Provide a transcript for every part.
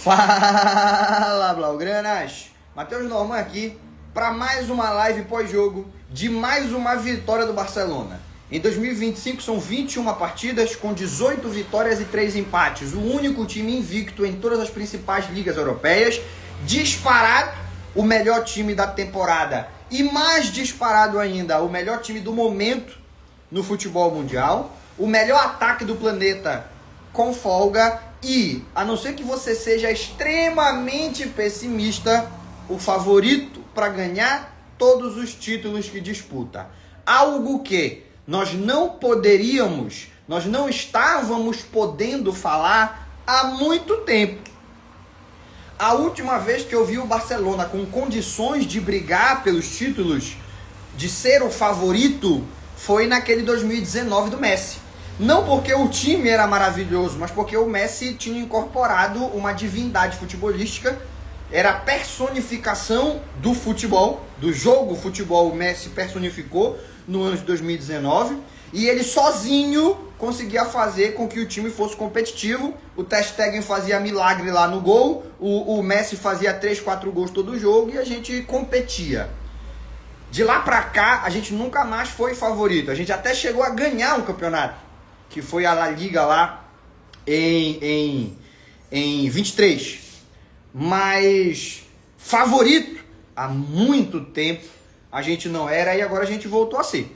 Fala, Blaugranas! Matheus Norman aqui para mais uma live pós-jogo de mais uma vitória do Barcelona. Em 2025 são 21 partidas com 18 vitórias e 3 empates. O único time invicto em todas as principais ligas europeias. Disparado o melhor time da temporada. E mais disparado ainda, o melhor time do momento no futebol mundial. O melhor ataque do planeta com folga. E, a não ser que você seja extremamente pessimista, o favorito para ganhar todos os títulos que disputa. Algo que nós não estávamos podendo falar há muito tempo. A última vez que eu vi o Barcelona com condições de brigar pelos títulos, de ser o favorito, foi naquele 2019 do Messi. Não porque o time era maravilhoso, mas porque o Messi tinha incorporado uma divindade futebolística. Era a personificação do futebol, do jogo futebol. O Messi personificou no ano de 2019. E ele sozinho conseguia fazer com que o time fosse competitivo. O Ter Stegen fazia milagre lá no gol. O Messi fazia 3, 4 gols todo jogo e a gente competia. De lá pra cá, a gente nunca mais foi favorito. A gente até chegou a ganhar um campeonato, que foi a La Liga lá em 23. Mas favorito, há muito tempo a gente não era e agora a gente voltou a ser.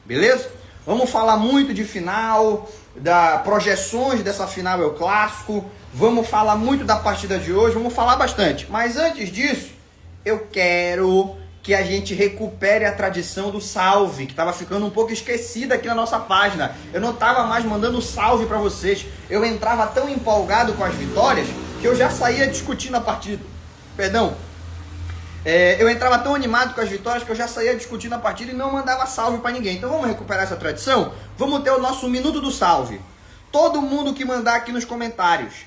Beleza? Vamos falar muito de final, das projeções dessa final, é o clássico. Vamos falar muito da partida de hoje, vamos falar bastante. Mas antes disso, eu quero que a gente recupere a tradição do salve, que estava ficando um pouco esquecida aqui na nossa página. Eu não estava mais mandando salve para vocês. Eu entrava tão empolgado com as vitórias que eu já saía discutindo a partida. Eu entrava tão animado com as vitórias que eu já saía discutindo a partida e não mandava salve para ninguém. Então vamos recuperar essa tradição? Vamos ter o nosso minuto do salve. Todo mundo que mandar aqui nos comentários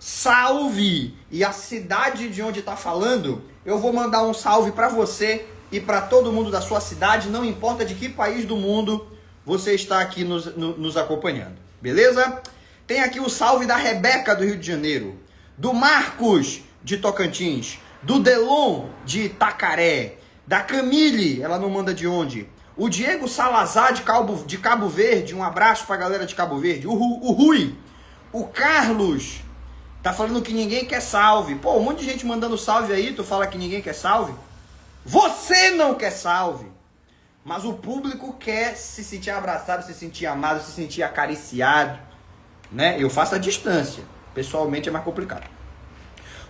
salve e a cidade de onde está falando, eu vou mandar um salve para você e para todo mundo da sua cidade, não importa de que país do mundo você está aqui nos acompanhando, beleza? Tem aqui o salve da Rebeca do Rio de Janeiro, do Marcos de Tocantins, do Delon de Itacaré, da Camille, ela não manda de onde, o Diego Salazar de Cabo Verde, um abraço para a galera de Cabo Verde, o Rui, o Carlos tá falando que ninguém quer salve. Pô, um monte de gente mandando salve aí, tu fala que ninguém quer salve? Você não quer salve, mas o público quer se sentir abraçado, se sentir amado, se sentir acariciado, né? Eu faço a distância, pessoalmente é mais complicado.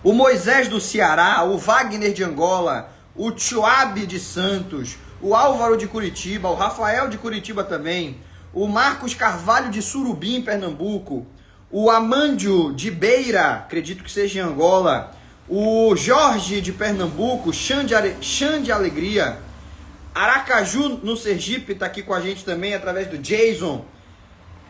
O Moisés do Ceará, o Wagner de Angola, o Tioabe de Santos, o Álvaro de Curitiba, o Rafael de Curitiba também, o Marcos Carvalho de Surubim, Pernambuco, o Amândio de Beira, acredito que seja em Angola, o Jorge de Pernambuco, Xande Alegria, Aracaju no Sergipe está aqui com a gente também através do Jason.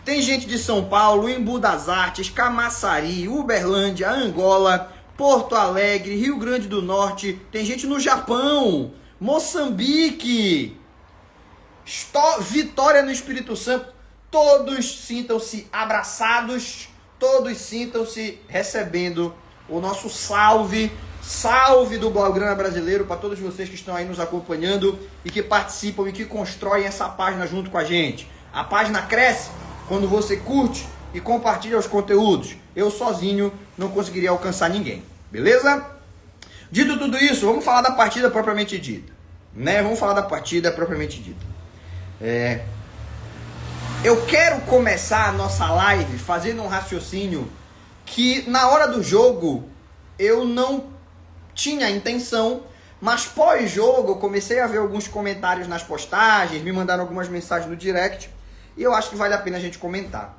Tem gente de São Paulo, Embu das Artes, Camaçari, Uberlândia, Angola, Porto Alegre, Rio Grande do Norte, tem gente no Japão, Moçambique, Vitória no Espírito Santo. Todos sintam-se abraçados, todos sintam-se recebendo o nosso salve do Blaugrana brasileiro para todos vocês que estão aí nos acompanhando e que participam e que constroem essa página junto com a gente. A página cresce quando você curte e compartilha os conteúdos. Eu sozinho não conseguiria alcançar ninguém, beleza? Dito tudo isso, vamos falar da partida propriamente dita, né? Vamos falar da partida propriamente dita. Eu quero começar a nossa live fazendo um raciocínio que na hora do jogo eu não tinha intenção, mas pós-jogo eu comecei a ver alguns comentários nas postagens, me mandaram algumas mensagens no direct e eu acho que vale a pena a gente comentar.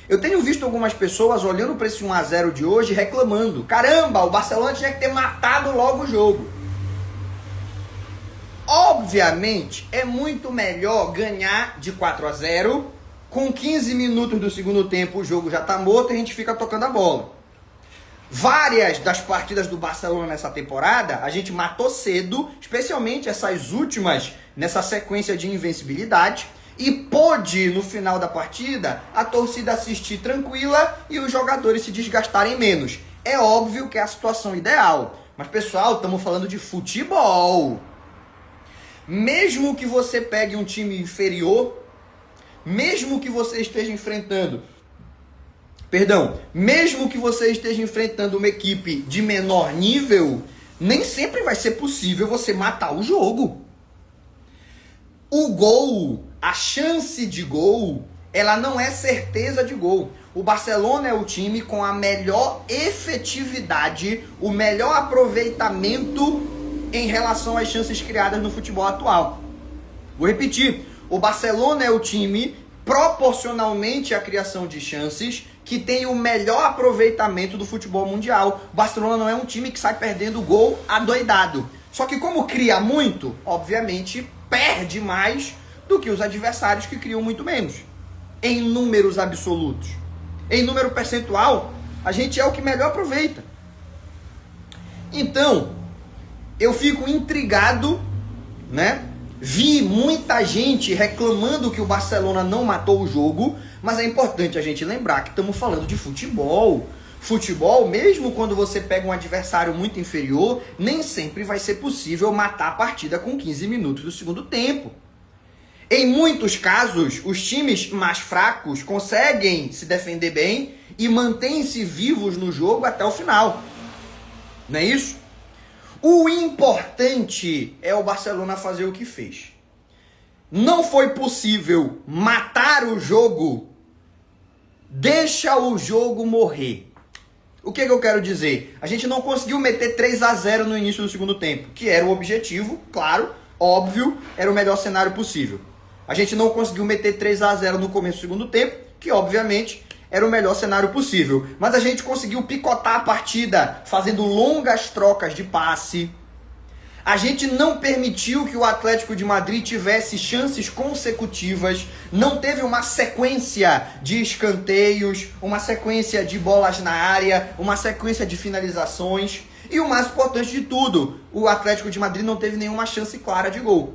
Eu tenho visto algumas pessoas olhando para esse 1-0 de hoje reclamando: caramba, o Barcelona tinha que ter matado logo o jogo. Obviamente, é muito melhor ganhar de 4-0, com 15 minutos do segundo tempo o jogo já está morto e a gente fica tocando a bola. Várias das partidas do Barcelona nessa temporada, a gente matou cedo, especialmente essas últimas, nessa sequência de invencibilidade, e pôde, no final da partida, a torcida assistir tranquila e os jogadores se desgastarem menos. É óbvio que é a situação ideal. Mas, pessoal, estamos falando de futebol. Mesmo que você pegue um time inferior, mesmo que você esteja enfrentando uma equipe de menor nível, nem sempre vai ser possível você matar o jogo. O gol, a chance de gol, ela não é certeza de gol. O Barcelona é o time com a melhor efetividade, o melhor aproveitamento em relação às chances criadas no futebol atual. Vou repetir, o Barcelona é o time, proporcionalmente à criação de chances, que tem o melhor aproveitamento do futebol mundial. O Barcelona não é um time que sai perdendo gol adoidado. Só que como cria muito, obviamente perde mais do que os adversários que criam muito menos. Em números absolutos. Em número percentual, a gente é o que melhor aproveita. Então, eu fico intrigado, né? Vi muita gente reclamando que o Barcelona não matou o jogo, mas é importante a gente lembrar que estamos falando de futebol. Futebol, mesmo quando você pega um adversário muito inferior, nem sempre vai ser possível matar a partida com 15 minutos do segundo tempo. Em muitos casos, os times mais fracos conseguem se defender bem e mantêm-se vivos no jogo até o final. Não é isso? O importante é o Barcelona fazer o que fez. Não foi possível matar o jogo. Deixa o jogo morrer. O que eu quero dizer? A gente não conseguiu meter 3-0 no início do segundo tempo, que era o objetivo, claro, óbvio, era o melhor cenário possível. A gente não conseguiu meter 3-0 no começo do segundo tempo, que obviamente era o melhor cenário possível. Mas a gente conseguiu picotar a partida, fazendo longas trocas de passe. A gente não permitiu que o Atlético de Madrid tivesse chances consecutivas, não teve uma sequência de escanteios, uma sequência de bolas na área, uma sequência de finalizações. E o mais importante de tudo, o Atlético de Madrid não teve nenhuma chance clara de gol.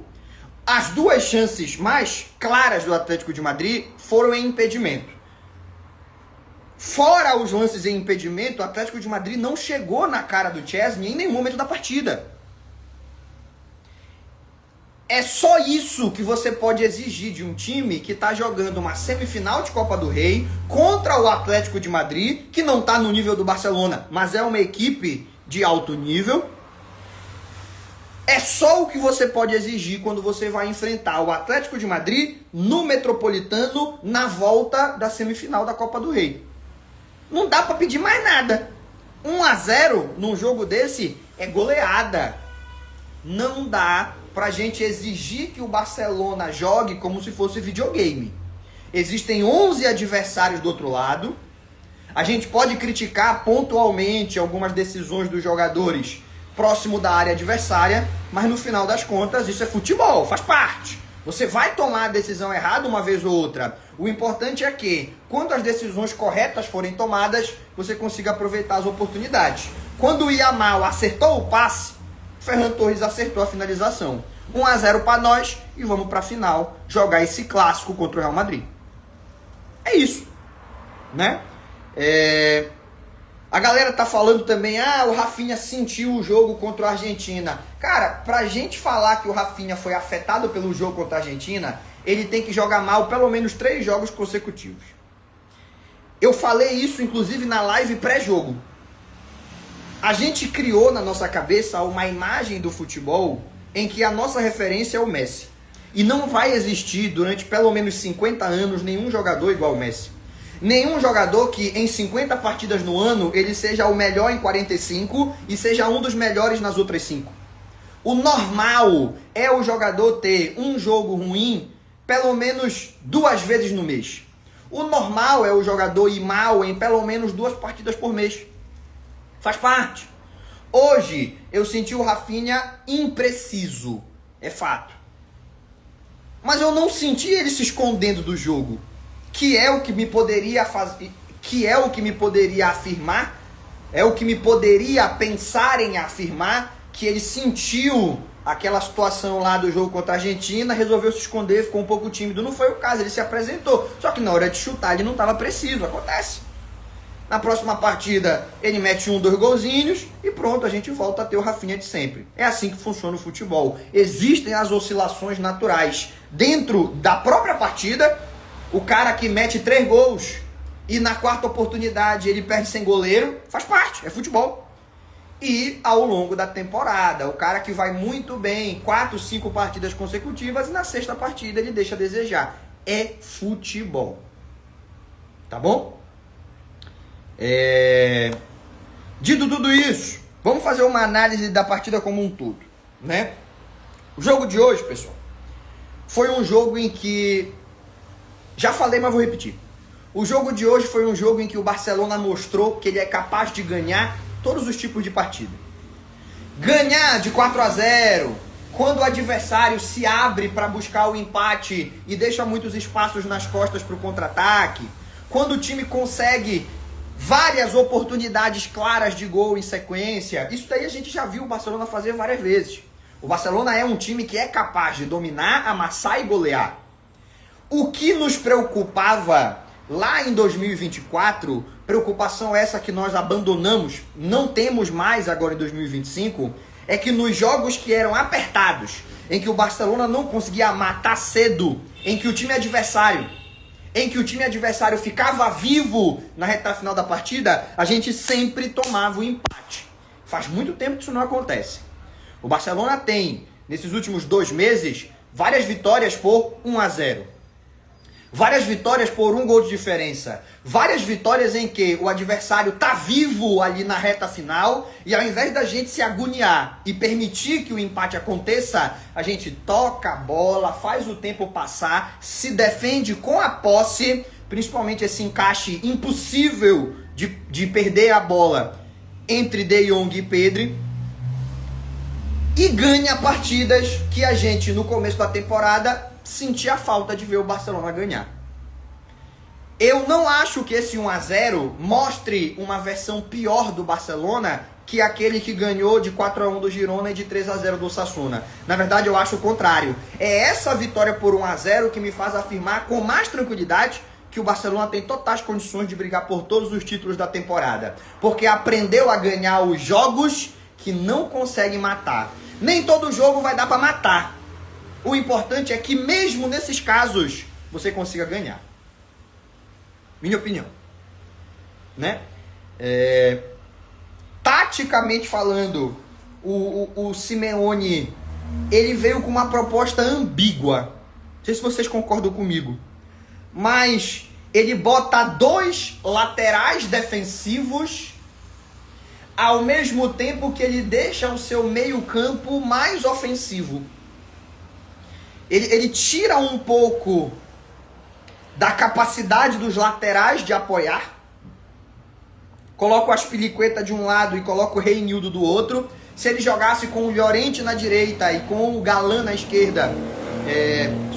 As duas chances mais claras do Atlético de Madrid foram em impedimento. Fora os lances em impedimento, o Atlético de Madrid não chegou na cara do Chesney em nenhum momento da partida. É só isso que você pode exigir de um time que está jogando uma semifinal de Copa do Rei contra o Atlético de Madrid, que não está no nível do Barcelona, mas é uma equipe de alto nível. É só o que você pode exigir quando você vai enfrentar o Atlético de Madrid no Metropolitano na volta da semifinal da Copa do Rei. Não dá para pedir mais nada. 1-0 num jogo desse é goleada. Não dá pra gente exigir que o Barcelona jogue como se fosse videogame. Existem 11 adversários do outro lado. A gente pode criticar pontualmente algumas decisões dos jogadores próximo da área adversária, mas no final das contas isso é futebol, faz parte. Você vai tomar a decisão errada uma vez ou outra. O importante é que, quando as decisões corretas forem tomadas, você consiga aproveitar as oportunidades. Quando o Yamal acertou o passe, Ferran Torres acertou a finalização. 1-0 para nós e vamos para a final jogar esse clássico contra o Real Madrid. É isso, né? A galera tá falando também, o Rafinha sentiu o jogo contra a Argentina. Cara, pra gente falar que o Rafinha foi afetado pelo jogo contra a Argentina, ele tem que jogar mal pelo menos 3 jogos consecutivos. Eu falei isso, inclusive, na live pré-jogo. A gente criou na nossa cabeça uma imagem do futebol em que a nossa referência é o Messi. E não vai existir, durante pelo menos 50 anos, nenhum jogador igual ao Messi. Nenhum jogador que em 50 partidas no ano ele seja o melhor em 45 e seja um dos melhores nas outras 5. O normal é o jogador ter um jogo ruim pelo menos 2 vezes no mês. O normal é o jogador ir mal em pelo menos 2 partidas por mês. Faz parte. Hoje eu senti o Rafinha impreciso, é fato. Mas eu não senti ele se escondendo do jogo. Que é o que me poderia fazer, que é o que me poderia afirmar, é o que me poderia pensar em afirmar que ele sentiu aquela situação lá do jogo contra a Argentina, resolveu se esconder, ficou um pouco tímido. Não foi o caso, ele se apresentou. Só que na hora de chutar ele não estava preciso, acontece. Na próxima partida ele mete 2 golzinhos e pronto, a gente volta a ter o Rafinha de sempre. É assim que funciona o futebol. Existem as oscilações naturais. Dentro da própria partida, o cara que mete 3 gols e na quarta oportunidade ele perde sem goleiro, faz parte, é futebol. E ao longo da temporada, o cara que vai muito bem, 4, 5 partidas consecutivas e na sexta partida ele deixa a desejar. É futebol. Tá bom? Dito tudo isso, vamos fazer uma análise da partida como um todo, né? O jogo de hoje, pessoal, foi um jogo em que... Já falei, mas vou repetir. O jogo de hoje foi um jogo em que o Barcelona mostrou que ele é capaz de ganhar todos os tipos de partida. Ganhar de 4-0, quando o adversário se abre para buscar o empate e deixa muitos espaços nas costas para o contra-ataque. Quando o time consegue várias oportunidades claras de gol em sequência. Isso daí a gente já viu o Barcelona fazer várias vezes. O Barcelona é um time que é capaz de dominar, amassar e golear. O que nos preocupava lá em 2024, preocupação essa que nós abandonamos, não temos mais agora em 2025, é que nos jogos que eram apertados, em que o Barcelona não conseguia matar cedo, em que o time adversário ficava vivo na reta final da partida, a gente sempre tomava o empate. Faz muito tempo que isso não acontece. O Barcelona tem, nesses últimos 2 meses, várias vitórias por 1-0. Várias vitórias por 1 gol de diferença. Várias vitórias em que o adversário tá vivo ali na reta final e ao invés da gente se agoniar e permitir que o empate aconteça, a gente toca a bola, faz o tempo passar, se defende com a posse, principalmente esse encaixe impossível de perder a bola entre De Jong e Pedri, e ganha partidas que a gente no começo da temporada sentia falta de ver o Barcelona ganhar. Eu não acho que esse 1-0 mostre uma versão pior do Barcelona que aquele que ganhou de 4-1 do Girona e de 3-0 do Osasuna. Na verdade, eu acho o contrário. É essa vitória por 1-0 que me faz afirmar com mais tranquilidade que o Barcelona tem totais condições de brigar por todos os títulos da temporada. Porque aprendeu a ganhar os jogos que não consegue matar. Nem todo jogo vai dar para matar. O importante é que mesmo nesses casos, você consiga ganhar. Minha opinião. Né? Taticamente falando, o Simeone, ele veio com uma proposta ambígua. Não sei se vocês concordam comigo. Mas ele bota 2 laterais defensivos ao mesmo tempo que ele deixa o seu meio-campo mais ofensivo. Ele tira um pouco da capacidade dos laterais de apoiar, coloca o Azpilicueta de um lado e coloca o Reinildo do outro. Se ele jogasse com o Llorente na direita e com o Galán na esquerda,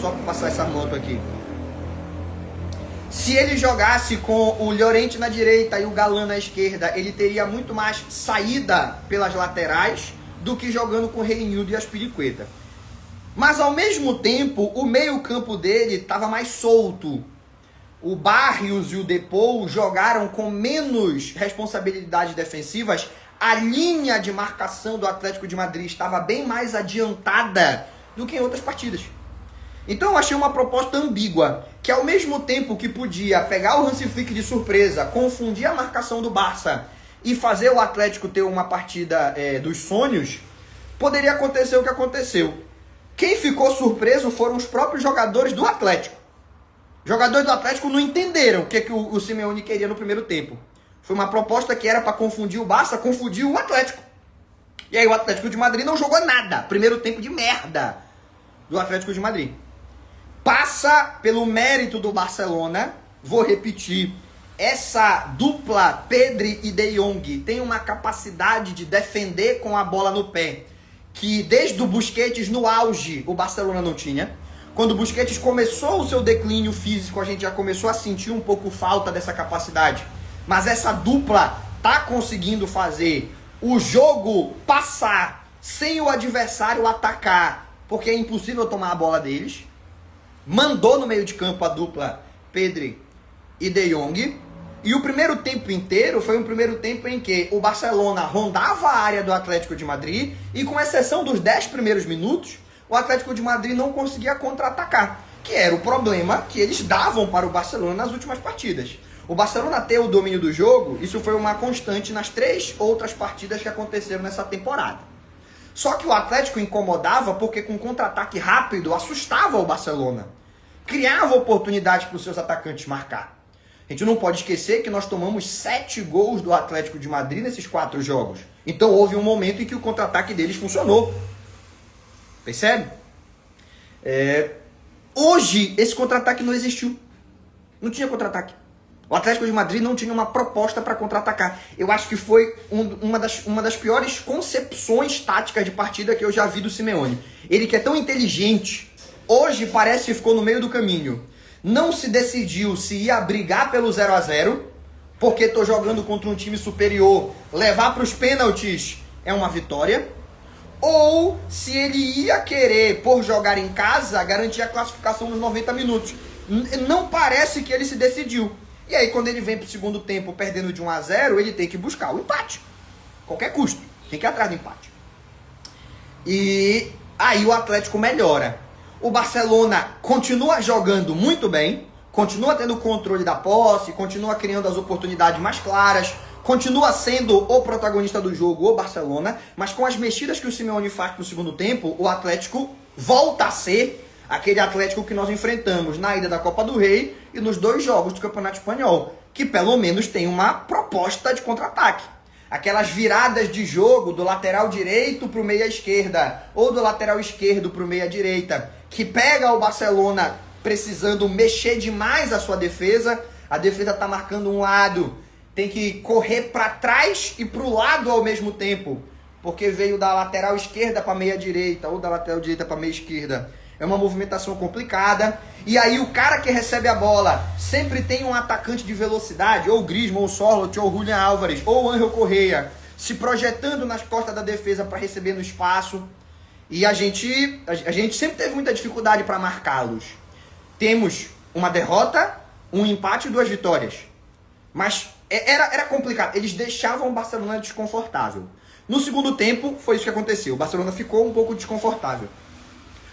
só para passar essa moto aqui. Se ele jogasse com o Llorente na direita e o Galán na esquerda, ele teria muito mais saída pelas laterais do que jogando com o Reinildo e Azpilicueta. Mas ao mesmo tempo, o meio-campo dele estava mais solto. O Barrios e o Depou jogaram com menos responsabilidades defensivas. A linha de marcação do Atlético de Madrid estava bem mais adiantada do que em outras partidas. Então eu achei uma proposta ambígua, que ao mesmo tempo que podia pegar o Hansi Flick de surpresa, confundir a marcação do Barça e fazer o Atlético ter uma partida dos sonhos, poderia acontecer o que aconteceu. Quem ficou surpreso foram os próprios jogadores do Atlético. Os jogadores do Atlético não entenderam o que o Simeone queria no primeiro tempo. Foi uma proposta que era para confundir o Barça, confundiu o Atlético. E aí o Atlético de Madrid não jogou nada. Primeiro tempo de merda do Atlético de Madrid. Passa pelo mérito do Barcelona, vou repetir, essa dupla Pedri e De Jong tem uma capacidade de defender com a bola no pé, que desde o Busquets no auge o Barcelona não tinha. Quando o Busquets começou o seu declínio físico, a gente já começou a sentir um pouco falta dessa capacidade. Mas essa dupla tá conseguindo fazer o jogo passar sem o adversário atacar, porque é impossível tomar a bola deles. Mandou no meio de campo a dupla Pedri e De Jong. E o primeiro tempo inteiro foi um primeiro tempo em que o Barcelona rondava a área do Atlético de Madrid e, com exceção dos 10 primeiros minutos, o Atlético de Madrid não conseguia contra-atacar, que era o problema que eles davam para o Barcelona nas últimas partidas. O Barcelona ter o domínio do jogo, isso foi uma constante nas 3 outras partidas que aconteceram nessa temporada. Só que o Atlético incomodava porque com contra-ataque rápido assustava o Barcelona. Criava oportunidades para os seus atacantes marcar. A gente não pode esquecer que nós tomamos 7 gols do Atlético de Madrid nesses 4 jogos. Então houve um momento em que o contra-ataque deles funcionou. Percebe? Hoje esse contra-ataque não existiu. Não tinha contra-ataque. O Atlético de Madrid não tinha uma proposta para contra-atacar. Eu acho que foi uma das piores concepções táticas de partida que eu já vi do Simeone. Ele que é tão inteligente, hoje parece que ficou no meio do caminho. Não se decidiu se ia brigar pelo 0-0, porque tô jogando contra um time superior, levar para os pênaltis é uma vitória, ou se ele ia querer, por jogar em casa, garantir a classificação nos 90 minutos. Não parece que ele se decidiu. E aí, quando ele vem pro segundo tempo perdendo de 1-0, ele tem que buscar o empate. Qualquer custo. Tem que ir atrás do empate. E aí o Atlético melhora. O Barcelona continua jogando muito bem, continua tendo controle da posse, continua criando as oportunidades mais claras, continua sendo o protagonista do jogo, o Barcelona, mas com as mexidas que o Simeone faz pro segundo tempo, o Atlético volta a ser aquele Atlético que nós enfrentamos na ida da Copa do Rei e nos 2 jogos do Campeonato Espanhol, que pelo menos tem uma proposta de contra-ataque. Aquelas viradas de jogo do lateral direito para o meia esquerda, ou do lateral esquerdo para o meia direita, que pega o Barcelona precisando mexer demais a sua defesa, a defesa está marcando um lado, tem que correr para trás e para o lado ao mesmo tempo, porque veio da lateral esquerda para a meia direita, ou da lateral direita para a meia esquerda. É uma movimentação complicada. E aí o cara que recebe a bola sempre tem um atacante de velocidade, ou o Griezmann, ou o Sorloth, ou o Julián Álvares, ou o Ángel Correa, se projetando nas costas da defesa para receber no espaço. E a gente sempre teve muita dificuldade para marcá-los. Temos uma derrota, um empate e 2 vitórias. Mas era complicado. Eles deixavam o Barcelona desconfortável. No segundo tempo, foi isso que aconteceu. O Barcelona ficou um pouco desconfortável.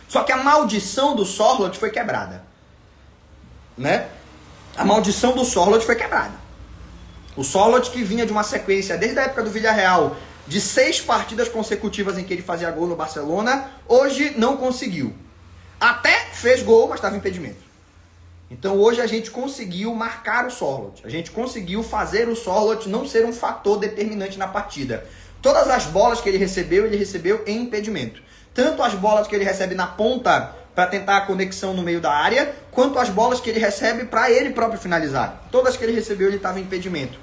Só que a maldição do Sorloth foi quebrada. Né? A maldição do Sorloth foi quebrada. O Sorloth, que vinha de uma sequência, desde a época do Villarreal, de 6 partidas consecutivas em que ele fazia gol no Barcelona, hoje não conseguiu. Até fez gol, mas estava em impedimento. Então hoje a gente conseguiu marcar o Sorloth. A gente conseguiu fazer o Sorloth não ser um fator determinante na partida. Todas as bolas que ele recebeu em impedimento. Tanto as bolas que ele recebe na ponta para tentar a conexão no meio da área, quanto as bolas que ele recebe para ele próprio finalizar. Todas que ele recebeu, ele estava em impedimento.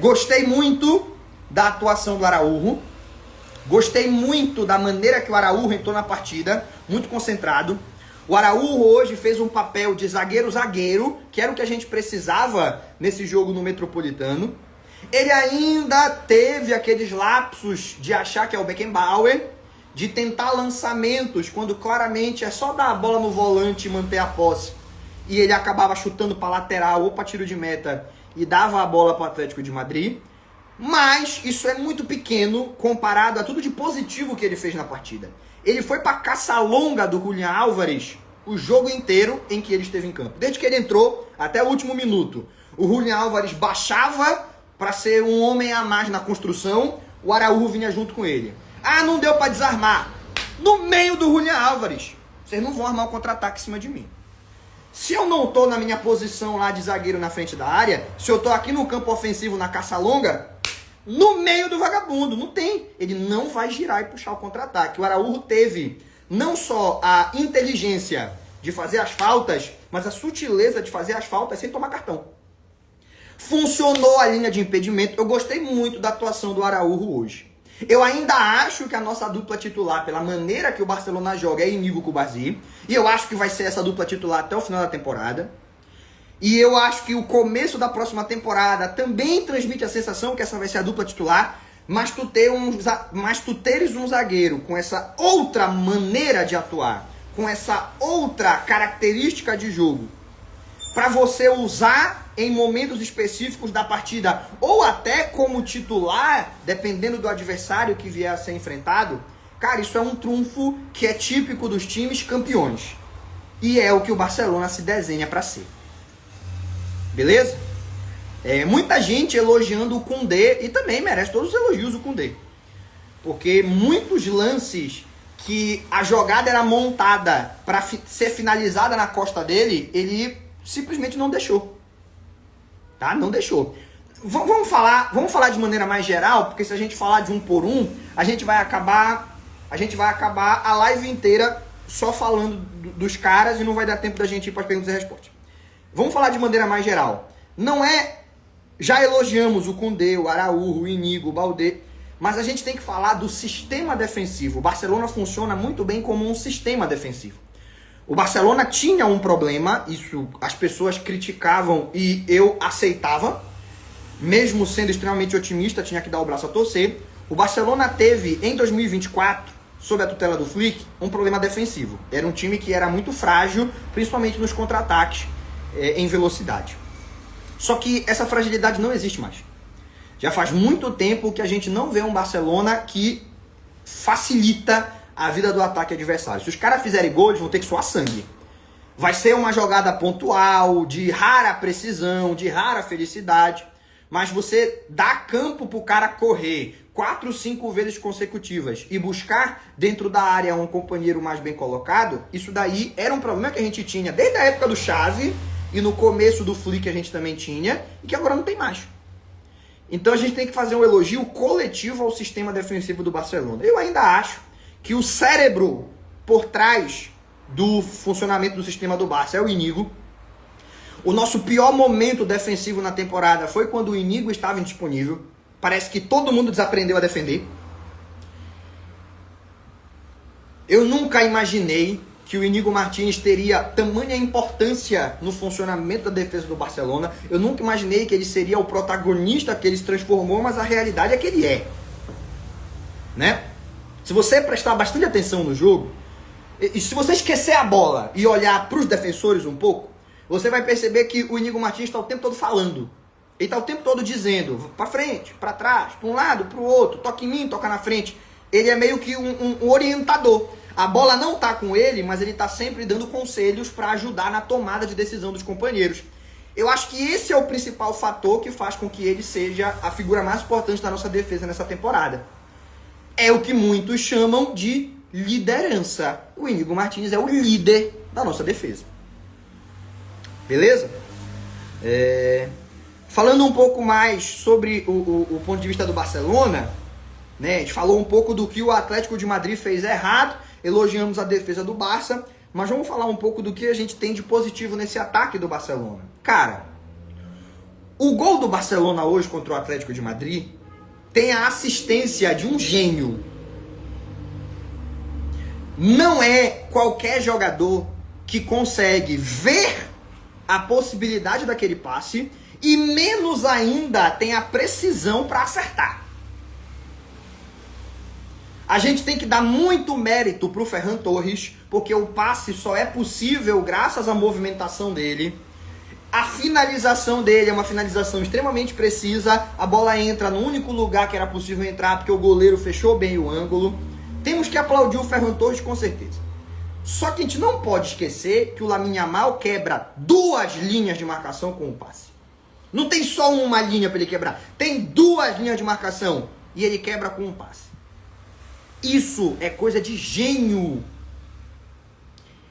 Gostei muito da atuação do Araújo. Gostei muito da maneira que o Araújo entrou na partida, muito concentrado. O Araújo hoje fez um papel de zagueiro, que era o que a gente precisava nesse jogo no Metropolitano. Ele ainda teve aqueles lapsos de achar que é o Beckenbauer, de tentar lançamentos, quando claramente é só dar a bola no volante e manter a posse. E ele acabava chutando para lateral ou para tiro de meta e dava a bola para o Atlético de Madrid. Mas isso é muito pequeno comparado a tudo de positivo que ele fez na partida. Ele foi para a caça longa do Julián Álvares o jogo inteiro em que ele esteve em campo. Desde que ele entrou até o último minuto. O Julián Álvares baixava para ser um homem a mais na construção, o Araújo vinha junto com ele. Ah, não deu para desarmar. No meio do Julián Álvares. Vocês não vão armar um contra-ataque em cima de mim. Se eu não tô na minha posição lá de zagueiro na frente da área, se eu tô aqui no campo ofensivo na caça longa, no meio do vagabundo, não tem. Ele não vai girar e puxar o contra-ataque. O Araújo teve não só a inteligência de fazer as faltas, mas a sutileza de fazer as faltas sem tomar cartão. Funcionou a linha de impedimento. Eu gostei muito da atuação do Araújo hoje. Eu ainda acho que a nossa dupla titular, pela maneira que o Barcelona joga, é Iñigo Cubarsí. E eu acho que vai ser essa dupla titular até o final da temporada. E eu acho que o começo da próxima temporada também transmite a sensação que essa vai ser a dupla titular. Mas tu teres um zagueiro com essa outra maneira de atuar, com essa outra característica de jogo, para você usar em momentos específicos da partida, ou até como titular, dependendo do adversário que vier a ser enfrentado, cara, isso é um trunfo que é típico dos times campeões. E é o que o Barcelona se desenha para ser. Beleza? Muita gente elogiando o Koundé, e também merece todos os elogios o Koundé. Porque muitos lances que a jogada era montada para ser finalizada na costa dele, ele simplesmente não deixou. Tá? Não deixou. Vamos falar de maneira mais geral, porque se a gente falar de um por um, a gente vai acabar a live inteira só falando dos caras e não vai dar tempo da gente ir para as perguntas e respostas. Vamos falar de maneira mais geral. Já elogiamos o Koundé, o Araújo, o Iñigo, o Baldé, mas a gente tem que falar do sistema defensivo. O Barcelona funciona muito bem como um sistema defensivo. O Barcelona tinha um problema, isso as pessoas criticavam e eu aceitava, mesmo sendo extremamente otimista, tinha que dar o braço a torcer. O Barcelona teve, em 2024, sob a tutela do Flick, um problema defensivo. Era um time que era muito frágil, principalmente nos contra-ataques, em velocidade. Só que essa fragilidade não existe mais. Já faz muito tempo que a gente não vê um Barcelona que facilita a vida do ataque adversário. Se os caras fizerem gol, eles vão ter que suar sangue. Vai ser uma jogada pontual, de rara precisão, de rara felicidade. Mas você dá campo pro cara correr 4, 5 vezes consecutivas e buscar dentro da área um companheiro mais bem colocado, isso daí era um problema que a gente tinha desde a época do Xavi e no começo do Flick a gente também tinha e que agora não tem mais. Então a gente tem que fazer um elogio coletivo ao sistema defensivo do Barcelona. Eu ainda acho que o cérebro por trás do funcionamento do sistema do Barça é o Iñigo. O nosso pior momento defensivo na temporada foi quando o Iñigo estava indisponível. Parece que todo mundo desaprendeu a defender. Eu nunca imaginei que o Iñigo Martínez teria tamanha importância no funcionamento da defesa do Barcelona. Eu nunca imaginei que ele seria o protagonista que ele se transformou, mas a realidade é que ele é. Né? Se você prestar bastante atenção no jogo, e se você esquecer a bola e olhar para os defensores um pouco, você vai perceber que o Iñigo Martínez está o tempo todo falando. Ele está o tempo todo dizendo, para frente, para trás, para um lado, para o outro, toca em mim, toca na frente. Ele é meio que um orientador. A bola não está com ele, mas ele está sempre dando conselhos para ajudar na tomada de decisão dos companheiros. Eu acho que esse é o principal fator que faz com que ele seja a figura mais importante da nossa defesa nessa temporada. É o que muitos chamam de liderança. O Iñigo Martínez é o líder da nossa defesa. Beleza? Falando um pouco mais sobre o ponto de vista do Barcelona, né, a gente falou um pouco do que o Atlético de Madrid fez errado, elogiamos a defesa do Barça, mas vamos falar um pouco do que a gente tem de positivo nesse ataque do Barcelona. Cara, o gol do Barcelona hoje contra o Atlético de Madrid tem a assistência de um gênio. Não é qualquer jogador que consegue ver a possibilidade daquele passe e menos ainda tem a precisão para acertar. A gente tem que dar muito mérito pro Ferran Torres, porque o passe só é possível graças à movimentação dele. A finalização dele é uma finalização extremamente precisa. A bola entra no único lugar que era possível entrar, porque o goleiro fechou bem o ângulo. Temos que aplaudir o Ferran Torres com certeza. Só que a gente não pode esquecer que o Lamine Yamal quebra 2 linhas de marcação com o passe. Não tem só uma linha para ele quebrar. Tem 2 linhas de marcação e ele quebra com um passe. Isso é coisa de gênio.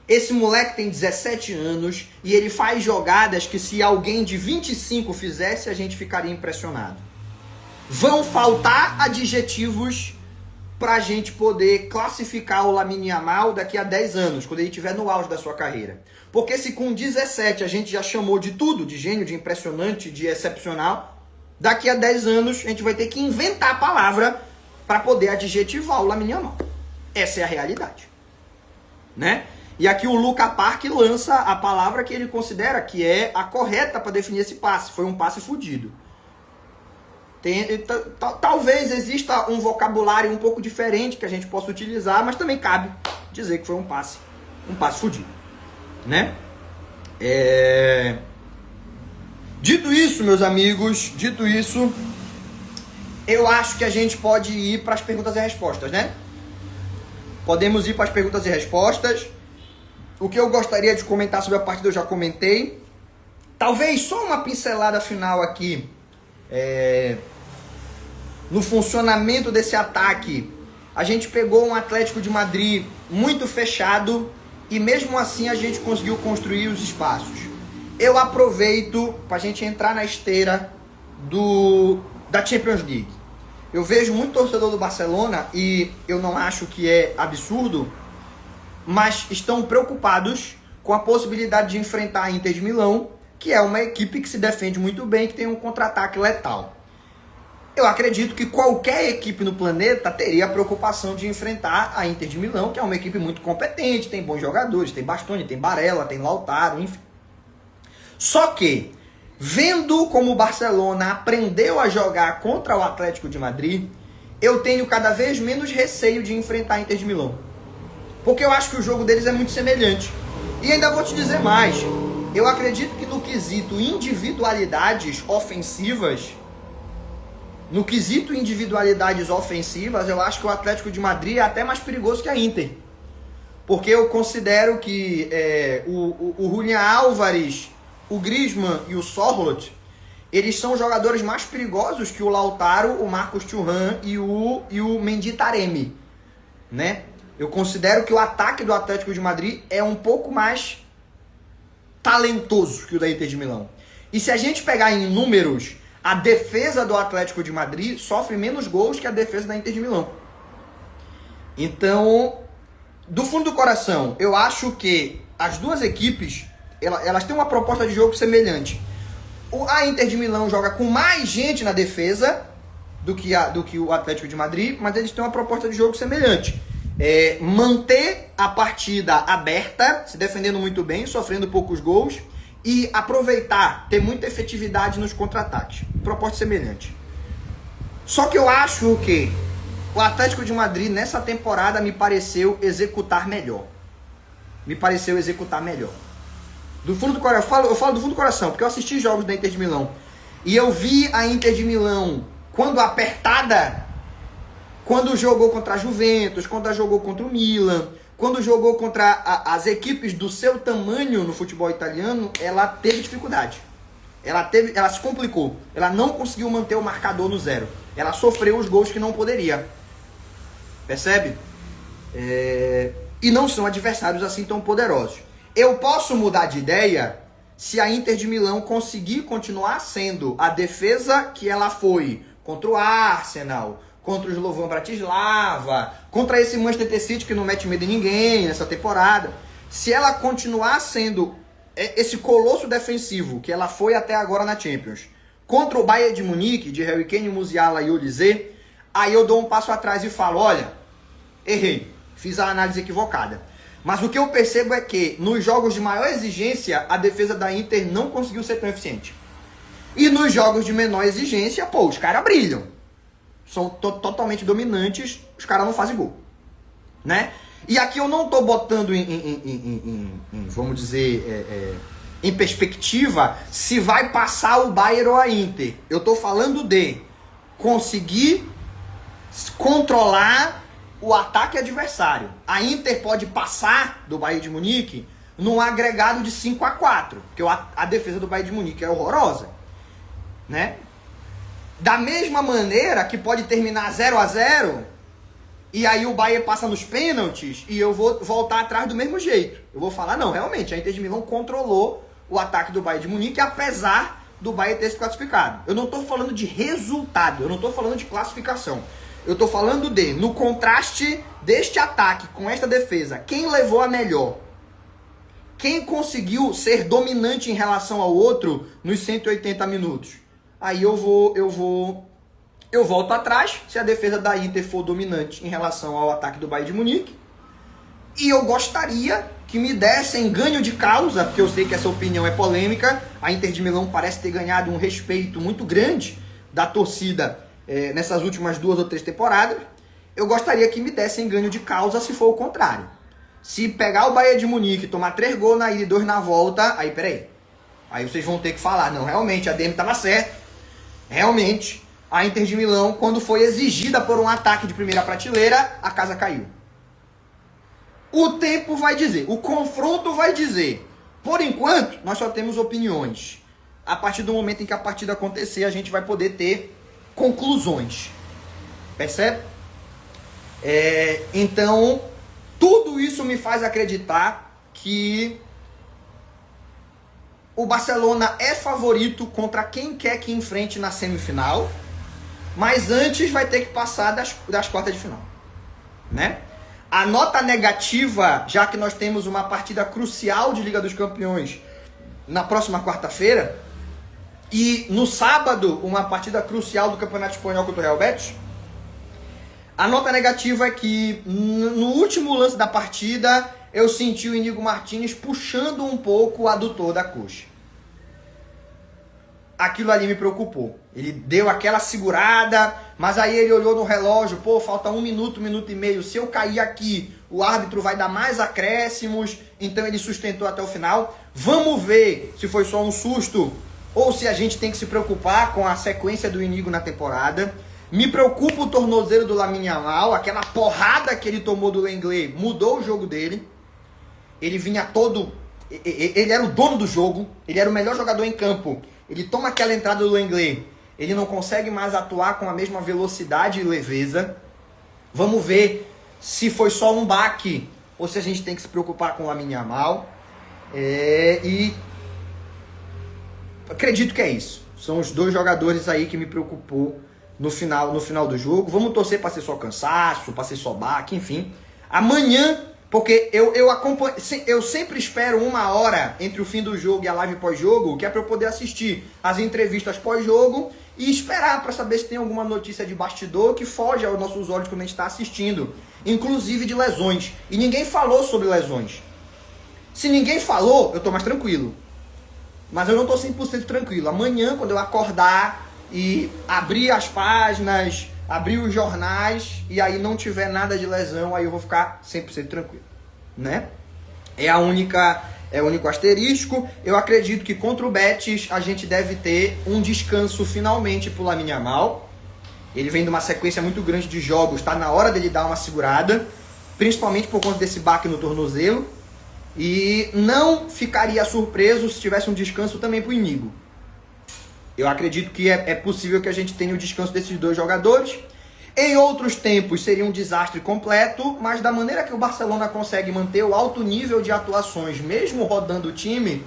Esse moleque tem 17 anos e ele faz jogadas que se alguém de 25 fizesse, a gente ficaria impressionado. Vão faltar adjetivos pra gente poder classificar o Lamine Yamal daqui a 10 anos, quando ele estiver no auge da sua carreira. Porque se com 17 a gente já chamou de tudo, de gênio, de impressionante, de excepcional, daqui a 10 anos a gente vai ter que inventar a palavra para poder adjetivar o Lamine Yamal. Essa é a realidade. Né? E aqui o Luca Park lança a palavra que ele considera que é a correta para definir esse passe. Foi um passe fudido. Talvez exista um vocabulário um pouco diferente que a gente possa utilizar, mas também cabe dizer que foi um passe fudido. Né? Dito isso, meus amigos, dito isso, eu acho que a gente pode ir para as perguntas e respostas, né? Podemos ir para as perguntas e respostas. O que eu gostaria de comentar sobre a partida eu já comentei. Talvez só uma pincelada final aqui no funcionamento desse ataque. A gente pegou um Atlético de Madrid muito fechado e mesmo assim a gente conseguiu construir os espaços. Eu aproveito para a gente entrar na esteira da Champions League. Eu vejo muito torcedor do Barcelona e eu não acho que é absurdo, mas estão preocupados com a possibilidade de enfrentar a Inter de Milão, que é uma equipe que se defende muito bem, que tem um contra-ataque letal. Eu acredito que qualquer equipe no planeta teria a preocupação de enfrentar a Inter de Milão, que é uma equipe muito competente, tem bons jogadores, tem Bastoni, tem Barella, tem Lautaro, enfim. Só que, vendo como o Barcelona aprendeu a jogar contra o Atlético de Madrid, eu tenho cada vez menos receio de enfrentar a Inter de Milão. Porque eu acho que o jogo deles é muito semelhante. E ainda vou te dizer mais. Eu acredito que no quesito individualidades ofensivas, eu acho que o Atlético de Madrid é até mais perigoso que a Inter. Porque eu considero que o Julián Álvares, o Griezmann e o Sorloth, eles são jogadores mais perigosos que o Lautaro, o Marcos Thuram e o Mendy Taremi, né? Eu considero que o ataque do Atlético de Madrid é um pouco mais talentoso que o da Inter de Milão. E se a gente pegar em números, a defesa do Atlético de Madrid sofre menos gols que a defesa da Inter de Milão. Então, do fundo do coração, eu acho que as duas equipes, elas têm uma proposta de jogo semelhante. A Inter de Milão joga com mais gente na defesa do que o Atlético de Madrid, mas eles têm uma proposta de jogo semelhante. Manter a partida aberta, se defendendo muito bem, sofrendo poucos gols e aproveitar, ter muita efetividade nos contra-ataques. Proposta semelhante. Só que eu acho que o Atlético de Madrid nessa temporada me pareceu executar melhor. Do fundo do coração, eu falo do fundo do coração, porque eu assisti jogos da Inter de Milão e eu vi a Inter de Milão quando apertada, quando jogou contra a Juventus, quando jogou contra o Milan, quando jogou contra as equipes do seu tamanho no futebol italiano, ela teve dificuldade. Ela se complicou. Ela não conseguiu manter o marcador no zero. Ela sofreu os gols que não poderia. Percebe? E não são adversários assim tão poderosos. Eu posso mudar de ideia se a Inter de Milão conseguir continuar sendo a defesa que ela foi contra o Arsenal, contra o Slovan Bratislava, contra esse Manchester City que não mete medo em ninguém nessa temporada. Se ela continuar sendo esse colosso defensivo que ela foi até agora na Champions, contra o Bayern de Munique, de Harry Kane, Musiala e Olise, aí eu dou um passo atrás e falo, olha, errei, fiz a análise equivocada. Mas o que eu percebo é que nos jogos de maior exigência, a defesa da Inter não conseguiu ser tão eficiente. E nos jogos de menor exigência, os caras brilham. São totalmente dominantes, os caras não fazem gol, né? E aqui eu não tô botando vamos dizer, em perspectiva se vai passar o Bayern ou a Inter. Eu tô falando de conseguir controlar o ataque adversário. A Inter pode passar do Bayern de Munique num agregado de 5-4, porque a defesa do Bayern de Munique é horrorosa, né? Da mesma maneira que pode terminar 0-0 e aí o Bayern passa nos pênaltis e eu vou voltar atrás do mesmo jeito. Eu vou falar, não, realmente, a Inter de Milão controlou o ataque do Bayern de Munique, apesar do Bayern ter se classificado. Eu não estou falando de resultado, eu não estou falando de classificação. Eu estou falando no contraste deste ataque com esta defesa, quem levou a melhor? Quem conseguiu ser dominante em relação ao outro nos 180 minutos? Aí eu volto atrás, se a defesa da Inter for dominante em relação ao ataque do Bayern de Munique. E eu gostaria que me dessem ganho de causa, porque eu sei que essa opinião é polêmica. A Inter de Milão parece ter ganhado um respeito muito grande da torcida nessas últimas 2 ou 3 temporadas. Eu gostaria que me dessem ganho de causa se for o contrário. Se pegar o Bayern de Munique, tomar 3 gols na ida e 2 na volta, aí peraí. Aí vocês vão ter que falar, não, realmente a DM estava certa. Realmente, a Inter de Milão, quando foi exigida por um ataque de primeira prateleira, a casa caiu. O tempo vai dizer, o confronto vai dizer. Por enquanto, nós só temos opiniões. A partir do momento em que a partida acontecer, a gente vai poder ter conclusões. Percebe? Então, tudo isso me faz acreditar que o Barcelona é favorito contra quem quer que enfrente na semifinal, mas antes vai ter que passar das quartas de final, né? A nota negativa, já que nós temos uma partida crucial de Liga dos Campeões na próxima quarta-feira, e no sábado uma partida crucial do Campeonato Espanhol contra o Real Betis, a nota negativa é que no último lance da partida eu senti o Íñigo Martínez puxando um pouco o adutor da coxa. Aquilo ali me preocupou. Ele deu aquela segurada, mas aí ele olhou no relógio, pô, falta 1 minuto, 1 minuto e meio. Se eu cair aqui, o árbitro vai dar mais acréscimos, então ele sustentou até o final. Vamos ver se foi só um susto ou se a gente tem que se preocupar com a sequência do Íñigo na temporada. Me preocupa o tornozelo do Lamine Yamal, aquela porrada que ele tomou do Lenglet mudou o jogo dele. Ele vinha todo... Ele era o dono do jogo, ele era o melhor jogador em campo. Ele toma aquela entrada do Lenglet, ele não consegue mais atuar com a mesma velocidade e leveza. Vamos ver se foi só um baque ou se a gente tem que se preocupar com o Lamine Yamal. E acredito que é isso. São os 2 jogadores aí que me preocupou no final do jogo. Vamos torcer para ser só cansaço, para ser só baque, enfim. Amanhã, porque eu acompanho, eu sempre espero 1 hora entre o fim do jogo e a live pós-jogo, que é para eu poder assistir as entrevistas pós-jogo e esperar para saber se tem alguma notícia de bastidor que foge aos nossos olhos quando a gente está assistindo, inclusive de lesões. E ninguém falou sobre lesões. Se ninguém falou, eu tô mais tranquilo. Mas eu não tô 100% tranquilo. Amanhã, quando eu acordar e abrir as páginas, abrir os jornais e aí não tiver nada de lesão, aí eu vou ficar 100% tranquilo, né? É o único asterisco. Eu acredito que contra o Betis a gente deve ter um descanso finalmente pro Lamine Yamal. Ele vem de uma sequência muito grande de jogos, tá na hora dele dar uma segurada, principalmente por conta desse baque no tornozelo. E não ficaria surpreso se tivesse um descanso também pro Íñigo. Eu acredito que é possível que a gente tenha o descanso desses 2 jogadores. Em outros tempos seria um desastre completo, mas da maneira que o Barcelona consegue manter o alto nível de atuações, mesmo rodando o time,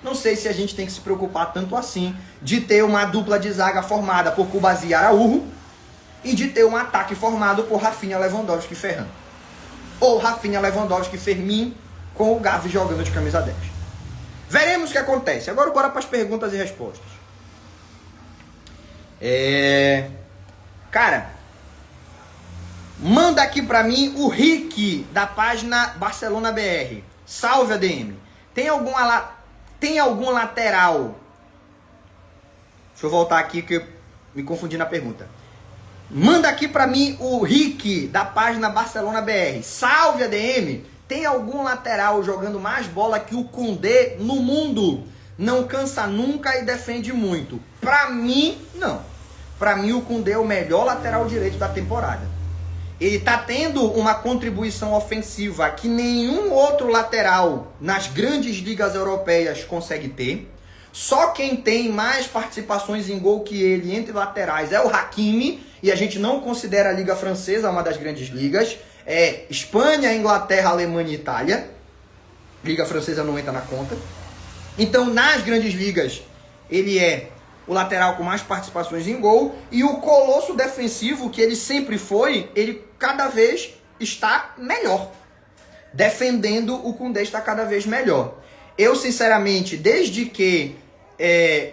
não sei se a gente tem que se preocupar tanto assim de ter uma dupla de zaga formada por Kubasi e Araújo e de ter um ataque formado por Rafinha, Lewandowski e Ferran. Ou Rafinha, Lewandowski e Fermin com o Gavi jogando de camisa 10. Veremos o que acontece. Agora bora para as perguntas e respostas. Cara, manda aqui pra mim o Rick da página Barcelona BR. Salve, ADM. Tem algum lateral? Deixa eu voltar aqui que eu me confundi na pergunta. Manda aqui pra mim o Rick da página Barcelona BR. Salve, ADM. Tem algum lateral jogando mais bola que o Koundé no mundo? Não cansa nunca e defende muito. Pra mim, não. Pra mim, o Koundé é o melhor lateral direito da temporada. Ele tá tendo uma contribuição ofensiva que nenhum outro lateral nas grandes ligas europeias consegue ter. Só quem tem mais participações em gol que ele entre laterais é o Hakimi. E a gente não considera a Liga Francesa uma das grandes ligas. É Espanha, Inglaterra, Alemanha e Itália. Liga Francesa não entra na conta. Então, nas grandes ligas, ele é o lateral com mais participações em gol. E o colosso defensivo, que ele sempre foi, ele cada vez está melhor. Defendendo, o Koundé está cada vez melhor. Eu, sinceramente, desde que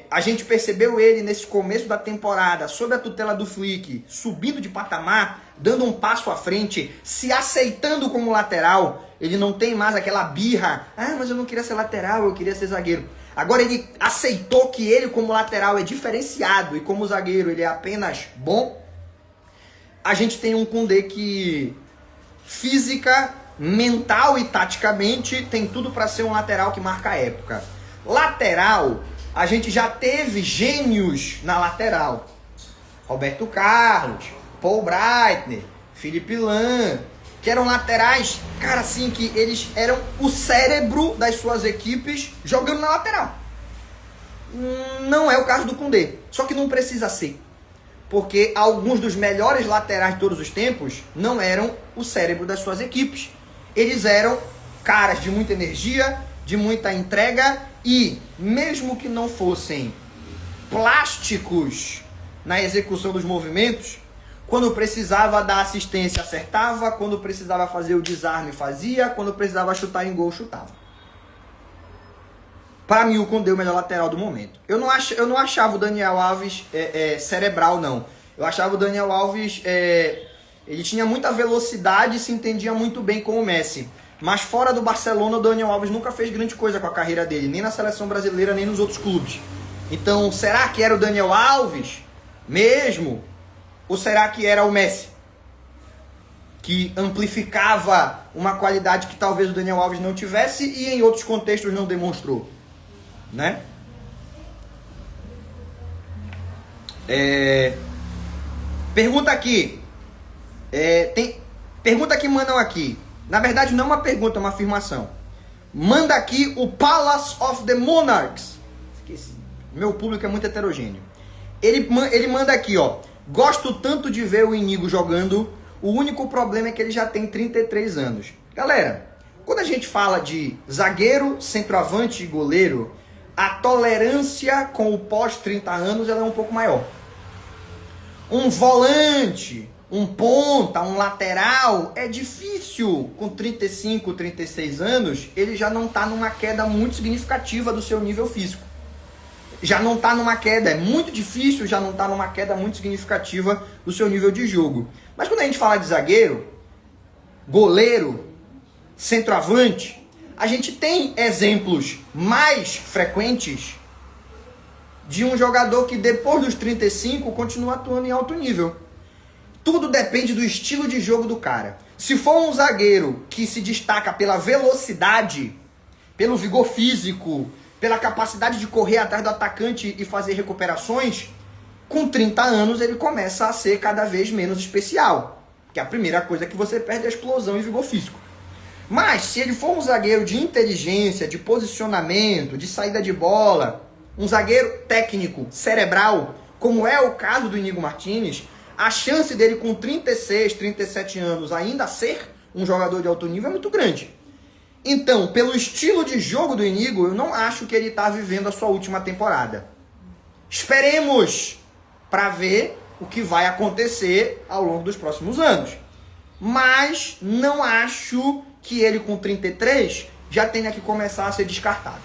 a gente percebeu ele nesse começo da temporada, sob a tutela do Flick, subindo de patamar, dando um passo à frente, se aceitando como lateral, ele não tem mais aquela birra, mas eu não queria ser lateral, eu queria ser zagueiro. Agora ele aceitou que ele como lateral é diferenciado e como zagueiro ele é apenas bom. A gente tem um Koundé que física, mental e taticamente tem tudo para ser um lateral que marca a época. Lateral, a gente já teve gênios na lateral. Roberto Carlos, Paul Breitner, Felipe Lan, que eram laterais, cara, assim, que eles eram o cérebro das suas equipes jogando na lateral. Não é o caso do Koundé, só que não precisa ser. Porque alguns dos melhores laterais de todos os tempos não eram o cérebro das suas equipes. Eles eram caras de muita energia, de muita entrega e, mesmo que não fossem plásticos na execução dos movimentos, quando precisava dar assistência, acertava, quando precisava fazer o desarme, fazia, quando precisava chutar em gol, chutava. Para mim, o Koundé é o melhor lateral do momento. Eu não achava o Daniel Alves cerebral, não. Eu achava o Daniel Alves... ele tinha muita velocidade e se entendia muito bem com o Messi. Mas fora do Barcelona, o Daniel Alves nunca fez grande coisa com a carreira dele. Nem na seleção brasileira, nem nos outros clubes. Então, será que era o Daniel Alves mesmo? Ou será que era o Messi? Que amplificava uma qualidade que talvez o Daniel Alves não tivesse e em outros contextos não demonstrou. Né? Pergunta aqui. Pergunta que mandam aqui. Na verdade não é uma pergunta, é uma afirmação. Manda aqui o Palace of the Monarchs. Esqueci. Meu público é muito heterogêneo. Ele manda aqui, ó. Gosto tanto de ver o Inigo jogando. O único problema é que ele já tem 33 anos. Galera, quando a gente fala de zagueiro, centroavante e goleiro, a tolerância com o pós 30 anos ela é um pouco maior. Um volante, um ponta, um lateral, é difícil. Com 35, 36 anos, ele já não está numa queda muito significativa do seu nível físico. Já não está numa queda, é muito difícil já não estar numa queda muito significativa do seu nível de jogo. Mas quando a gente fala de zagueiro, goleiro, centroavante, a gente tem exemplos mais frequentes de um jogador que depois dos 35 continua atuando em alto nível. Tudo depende do estilo de jogo do cara. Se for um zagueiro que se destaca pela velocidade, pelo vigor físico, pela capacidade de correr atrás do atacante e fazer recuperações, com 30 anos ele começa a ser cada vez menos especial. Que a primeira coisa que você perde é a explosão e vigor físico. Mas se ele for um zagueiro de inteligência, de posicionamento, de saída de bola, um zagueiro técnico, cerebral, como é o caso do Inigo Martínez, a chance dele com 36, 37 anos ainda ser um jogador de alto nível é muito grande. Então, pelo estilo de jogo do Inigo, eu não acho que ele está vivendo a sua última temporada. Esperemos para ver o que vai acontecer ao longo dos próximos anos. Mas não acho que ele com 33 já tenha que começar a ser descartado.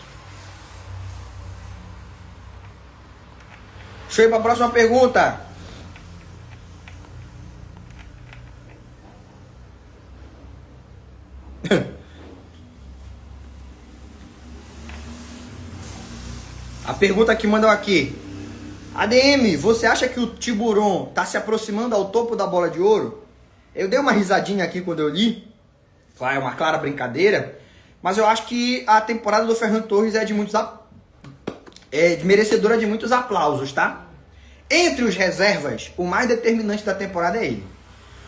Deixa eu ir para a próxima pergunta. A pergunta que mandam aqui. ADM, você acha que o Tiburon está se aproximando ao topo da bola de ouro? Eu dei uma risadinha aqui quando eu li. É uma clara brincadeira. Mas eu acho que a temporada do Ferran Torres é merecedora de muitos aplausos, tá? Entre os reservas, o mais determinante da temporada é ele.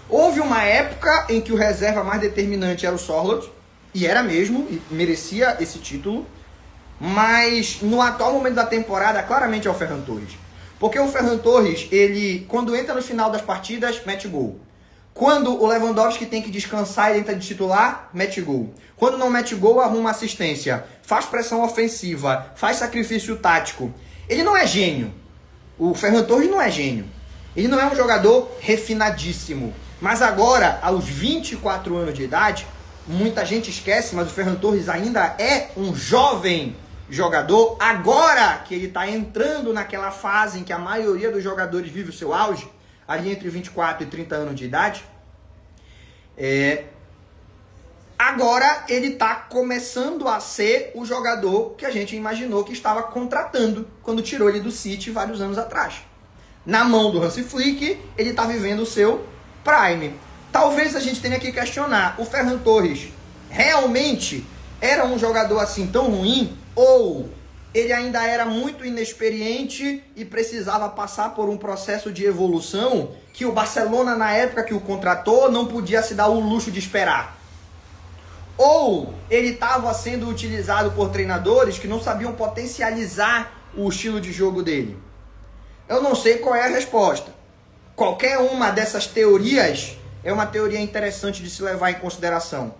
Houve uma época em que o reserva mais determinante era o Sorloth. E era mesmo, e merecia esse título. Mas no atual momento da temporada, claramente é o Ferran Torres. Porque o Ferran Torres, ele, quando entra no final das partidas, mete gol. Quando o Lewandowski tem que descansar e entra de titular, mete gol. Quando não mete gol, arruma assistência. Faz pressão ofensiva, faz sacrifício tático. Ele não é gênio. O Ferran Torres não é gênio. Ele não é um jogador refinadíssimo. Mas agora, aos 24 anos de idade, muita gente esquece, mas o Ferran Torres ainda é um jovem jogador. Agora que ele está entrando naquela fase em que a maioria dos jogadores vive o seu auge, ali entre 24 e 30 anos de idade, agora ele está começando a ser o jogador que a gente imaginou que estava contratando quando tirou ele do City vários anos atrás. Na mão do Hansi Flick, ele está vivendo o seu prime. Talvez a gente tenha que questionar, o Ferran Torres realmente era um jogador assim tão ruim? Ou ele ainda era muito inexperiente e precisava passar por um processo de evolução que o Barcelona, na época que o contratou, não podia se dar o luxo de esperar. Ou ele estava sendo utilizado por treinadores que não sabiam potencializar o estilo de jogo dele. Eu não sei qual é a resposta. Qualquer uma dessas teorias é uma teoria interessante de se levar em consideração.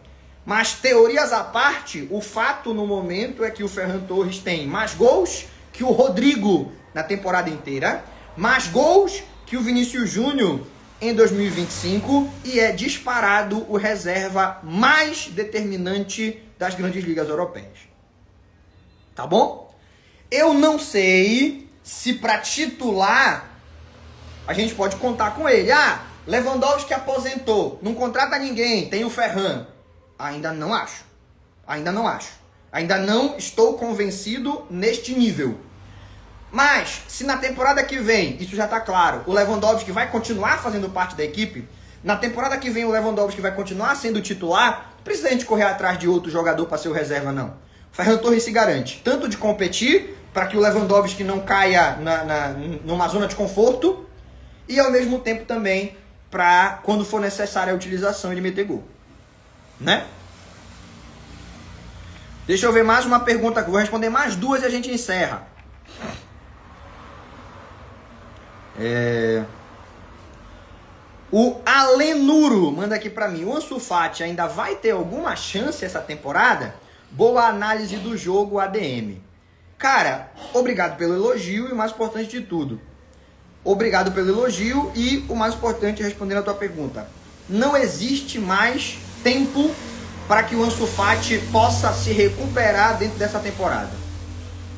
Mas teorias à parte, o fato no momento é que o Ferran Torres tem mais gols que o Rodrigo na temporada inteira, mais gols que o Vinícius Júnior em 2025 e é disparado o reserva mais determinante das grandes ligas europeias. Tá bom? Eu não sei se para titular a gente pode contar com ele. Ah, Lewandowski aposentou, não contrata ninguém, tem o Ferran. Ainda não acho. Ainda não acho. Ainda não estou convencido neste nível. Mas, se na temporada que vem, isso já está claro, o Lewandowski vai continuar fazendo parte da equipe, na temporada que vem o Lewandowski vai continuar sendo titular, não precisa a gente correr atrás de outro jogador para ser o reserva, não. O Ferran Torres se garante, tanto de competir, para que o Lewandowski não caia numa zona de conforto, e ao mesmo tempo também, para quando for necessária a utilização, ele meter gol. Né? Deixa eu ver mais uma pergunta, vou responder mais duas e a gente encerra. O Alenuro manda aqui pra mim: o Ansu Fati ainda vai ter alguma chance essa temporada? Boa análise do jogo ADM. Cara, obrigado pelo elogio e o mais importante de tudo, obrigado pelo elogio e o mais importante, respondendo a tua pergunta, não existe mais tempo para que o Ansu Fati possa se recuperar dentro dessa temporada.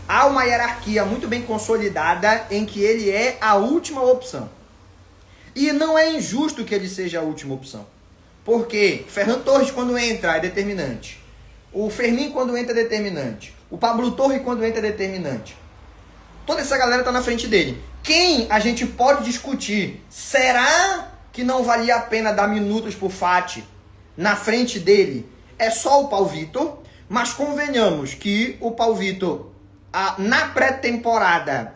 Há uma hierarquia muito bem consolidada em que ele é a última opção. E não é injusto que ele seja a última opção. Porque Ferran Torres, quando entra, é determinante. O Fermin, quando entra, é determinante. O Pablo Torre, quando entra, é determinante. Toda essa galera está na frente dele. Quem a gente pode discutir? Será que não valia a pena dar minutos pro Fati na frente dele? É só o Paulo Vitor, mas convenhamos que o Paulo Vitor, na pré-temporada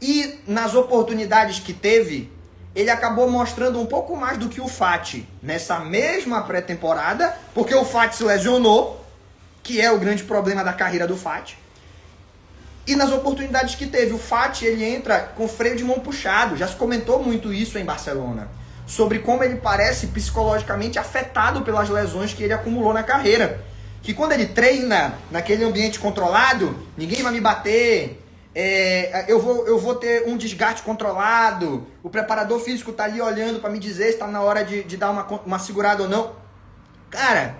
e nas oportunidades que teve, ele acabou mostrando um pouco mais do que o Fati nessa mesma pré-temporada, porque o Fati se lesionou, que é o grande problema da carreira do Fati. E nas oportunidades que teve, o Fati, ele entra com freio de mão puxado. Já se comentou muito isso em Barcelona, sobre como ele parece psicologicamente afetado pelas lesões que ele acumulou na carreira. Que quando ele treina naquele ambiente controlado, ninguém vai me bater, eu vou ter um desgaste controlado, o preparador físico tá ali olhando para me dizer se está na hora de dar uma segurada ou não. Cara,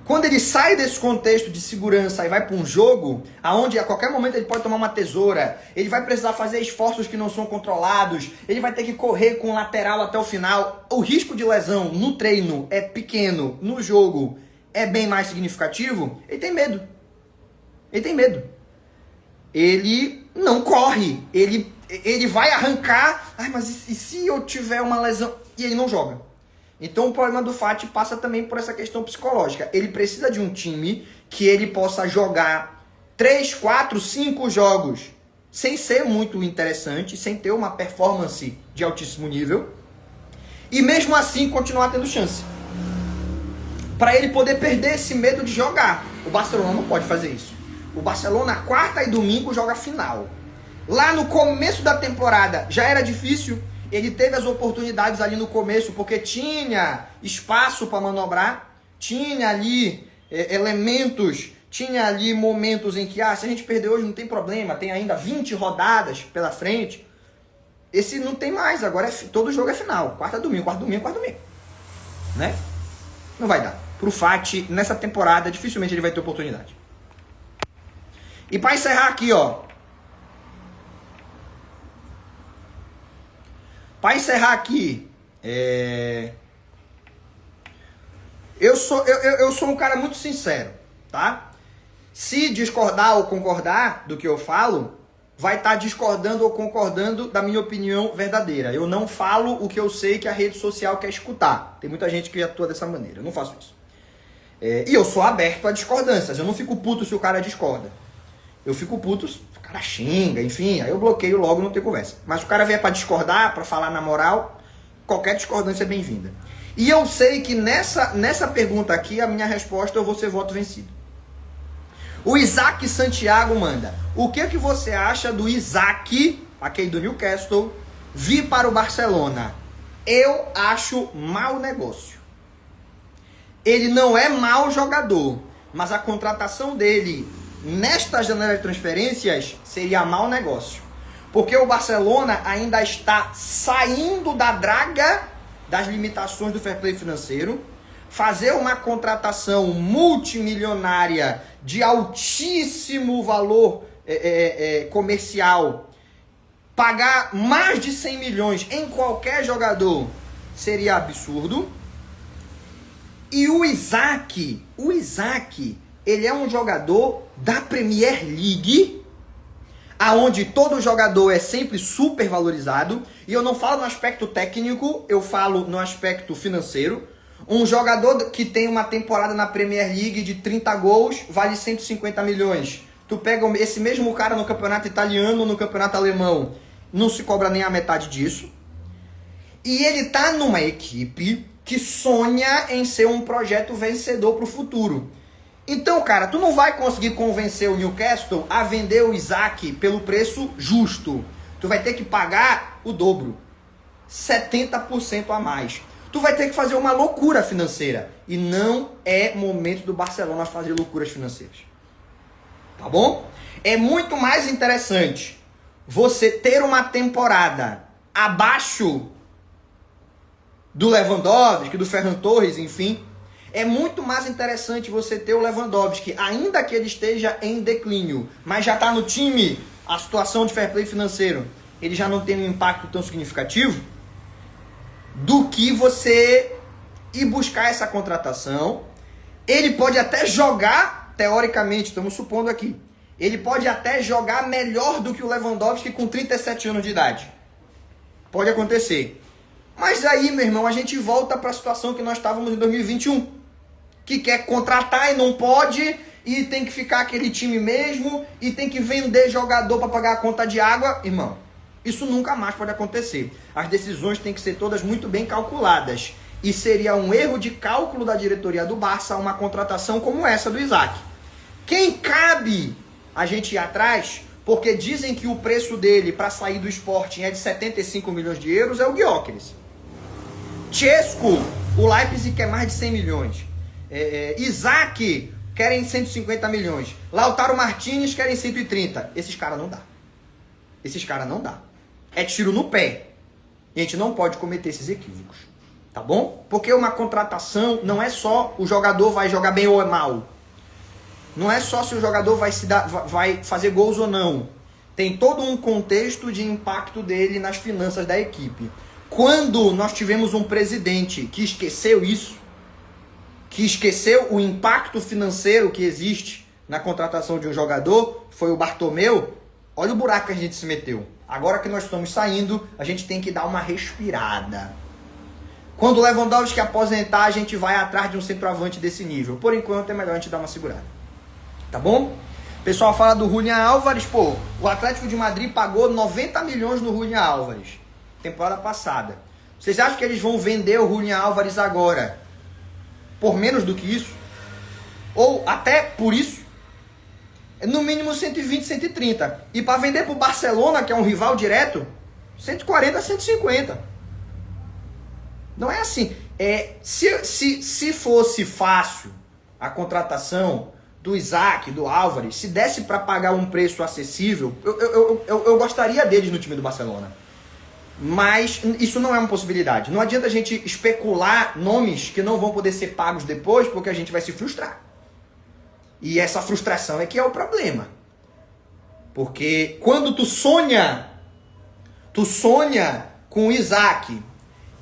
quando ele sai desse contexto de segurança e vai para um jogo, aonde a qualquer momento ele pode tomar uma tesoura, ele vai precisar fazer esforços que não são controlados, ele vai ter que correr com o lateral até o final, o risco de lesão no treino é pequeno, no jogo é bem mais significativo, ele tem medo. Ele tem medo. Ele não corre, ele vai arrancar, mas e se eu tiver uma lesão? E ele não joga. Então o problema do Fati passa também por essa questão psicológica. Ele precisa de um time que ele possa jogar 3, 4, 5 jogos sem ser muito interessante, sem ter uma performance de altíssimo nível, e mesmo assim continuar tendo chance. Para ele poder perder esse medo de jogar. O Barcelona não pode fazer isso. O Barcelona, quarta e domingo, joga final. Lá no começo da temporada já era difícil. Ele teve as oportunidades ali no começo, porque tinha espaço para manobrar, tinha ali elementos, tinha ali momentos em que, se a gente perder hoje não tem problema, tem ainda 20 rodadas pela frente. Esse não tem mais, agora todo jogo é final, quarta domingo, quarta domingo, quarta domingo. Né? Não vai dar. Pro Fati, nessa temporada, dificilmente ele vai ter oportunidade. E para encerrar aqui, ó. Para encerrar aqui, eu sou um cara muito sincero, tá? Se discordar ou concordar do que eu falo, vai estar discordando ou concordando da minha opinião verdadeira. Eu não falo o que eu sei que a rede social quer escutar. Tem muita gente que atua dessa maneira. Eu não faço isso. E eu sou aberto a discordâncias. Eu não fico puto se o cara discorda. Eu fico puto, o cara xinga, enfim, aí eu bloqueio logo, não tem conversa. Mas se o cara vier para discordar, para falar na moral, qualquer discordância é bem-vinda. E eu sei que nessa pergunta aqui, a minha resposta eu vou ser voto vencido. O Isaac Santiago manda: o que você acha do Isaac, aquele do Newcastle, vir para o Barcelona? Eu acho mau negócio. Ele não é mau jogador, mas a contratação dele nesta janela de transferências seria mau negócio. Porque o Barcelona ainda está saindo da draga das limitações do fair play financeiro. Fazer uma contratação multimilionária de altíssimo valor comercial, pagar mais de 100 milhões em qualquer jogador seria absurdo. E o Isaac, ele é um jogador da Premier League, aonde todo jogador é sempre super valorizado. E eu não falo no aspecto técnico, eu falo no aspecto financeiro. Um jogador que tem uma temporada na Premier League de 30 gols vale 150 milhões. Tu pega esse mesmo cara no campeonato italiano, no campeonato alemão, não se cobra nem a metade disso. E ele tá numa equipe que sonha em ser um projeto vencedor pro futuro. Então, cara, tu não vai conseguir convencer o Newcastle a vender o Isaac pelo preço justo. Tu vai ter que pagar o dobro. 70% a mais. Tu vai ter que fazer uma loucura financeira. E não é momento do Barcelona fazer loucuras financeiras. Tá bom? É muito mais interessante você ter uma temporada abaixo do Lewandowski, do Ferran Torres, enfim. É muito mais interessante você ter o Lewandowski, ainda que ele esteja em declínio, mas já está no time, a situação de fair play financeiro, ele já não tem um impacto tão significativo, do que você ir buscar essa contratação. Ele pode até jogar, teoricamente, estamos supondo aqui, ele pode até jogar melhor do que o Lewandowski com 37 anos de idade. Pode acontecer. Mas aí, meu irmão, a gente volta para a situação que nós estávamos em 2021. Que quer contratar e não pode, e tem que ficar aquele time mesmo, e tem que vender jogador para pagar a conta de água. Irmão, isso nunca mais pode acontecer. As decisões têm que ser todas muito bem calculadas. E seria um erro de cálculo da diretoria do Barça uma contratação como essa do Isaac. Quem cabe a gente ir atrás, porque dizem que o preço dele para sair do Sporting é de 75 milhões de euros, é o Gyökeres. Chesco, o Leipzig quer mais de 100 milhões. Isaac querem 150 milhões. Lautaro Martínez querem 130. Esses caras não dá. É tiro no pé. E a gente não pode cometer esses equívocos. Tá bom? Porque uma contratação não é só o jogador vai jogar bem ou mal. Não é só se o jogador vai fazer gols ou não. Tem todo um contexto de impacto dele nas finanças da equipe. Quando nós tivemos um presidente que esqueceu isso, que esqueceu o impacto financeiro que existe na contratação de um jogador, foi o Bartomeu. Olha o buraco que a gente se meteu. Agora que nós estamos saindo, a gente tem que dar uma respirada. Quando o Lewandowski aposentar, a gente vai atrás de um centroavante desse nível. Por enquanto é melhor a gente dar uma segurada. Tá bom? O pessoal fala do Julián Álvares. Pô, o Atlético de Madrid pagou 90 milhões no Julián Álvares, temporada passada. Vocês acham que eles vão vender o Julián Álvares agora por menos do que isso? Ou até por isso? No mínimo 120, 130. E para vender para o Barcelona, que é um rival direto, 140, 150. Não é assim. Se fosse fácil a contratação do Isaac, do Álvares, se desse para pagar um preço acessível, eu gostaria deles no time do Barcelona. Mas isso não é uma possibilidade. Não adianta a gente especular nomes que não vão poder ser pagos depois, porque a gente vai se frustrar. E essa frustração é que é o problema. Porque quando tu sonha com o Isaac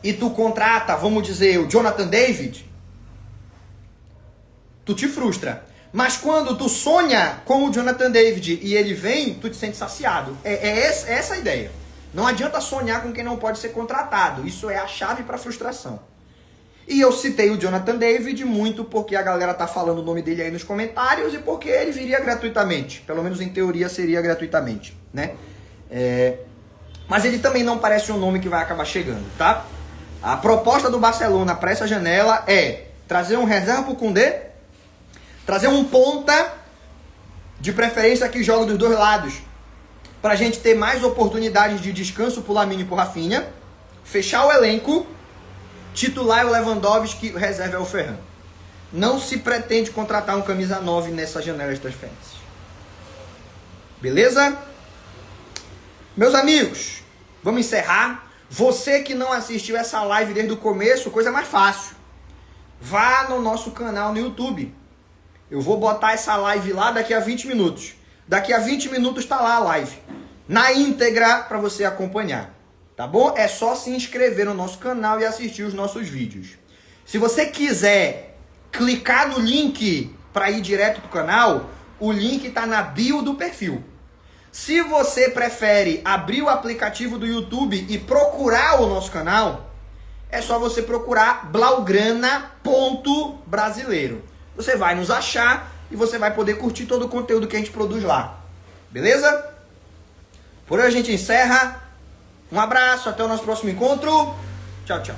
e tu contrata, vamos dizer, o Jonathan David, tu te frustra. Mas quando tu sonha com o Jonathan David e ele vem, tu te sente saciado. É essa a ideia. Não adianta sonhar com quem não pode ser contratado. Isso é a chave para a frustração. E eu citei o Jonathan David muito porque a galera tá falando o nome dele aí nos comentários e porque ele viria gratuitamente. Pelo menos em teoria seria gratuitamente, né? Mas ele também não parece um nome que vai acabar chegando, tá? A proposta do Barcelona para essa janela é trazer um reserva pro Koundé, trazer um ponta, de preferência que joga dos dois lados, pra gente ter mais oportunidades de descanso pro Lamine e pro Rafinha, fechar o elenco, titular é o Lewandowski, reserva é o Ferran. Não se pretende contratar um camisa 9 nessa janela de transferências. Beleza? Meus amigos, vamos encerrar. Você que não assistiu essa live desde o começo, coisa mais fácil. Vá no nosso canal no YouTube. Eu vou botar essa live lá daqui a 20 minutos. Daqui a 20 minutos tá lá a live. Na íntegra para você acompanhar. Tá bom? É só se inscrever no nosso canal e assistir os nossos vídeos. Se você quiser clicar no link para ir direto pro canal, o link tá na bio do perfil. Se você prefere abrir o aplicativo do YouTube e procurar o nosso canal, é só você procurar blaugrana.brasileiro. Você vai nos achar e você vai poder curtir todo o conteúdo que a gente produz lá. Beleza? Por hoje a gente encerra. Um abraço, até o nosso próximo encontro. Tchau, tchau.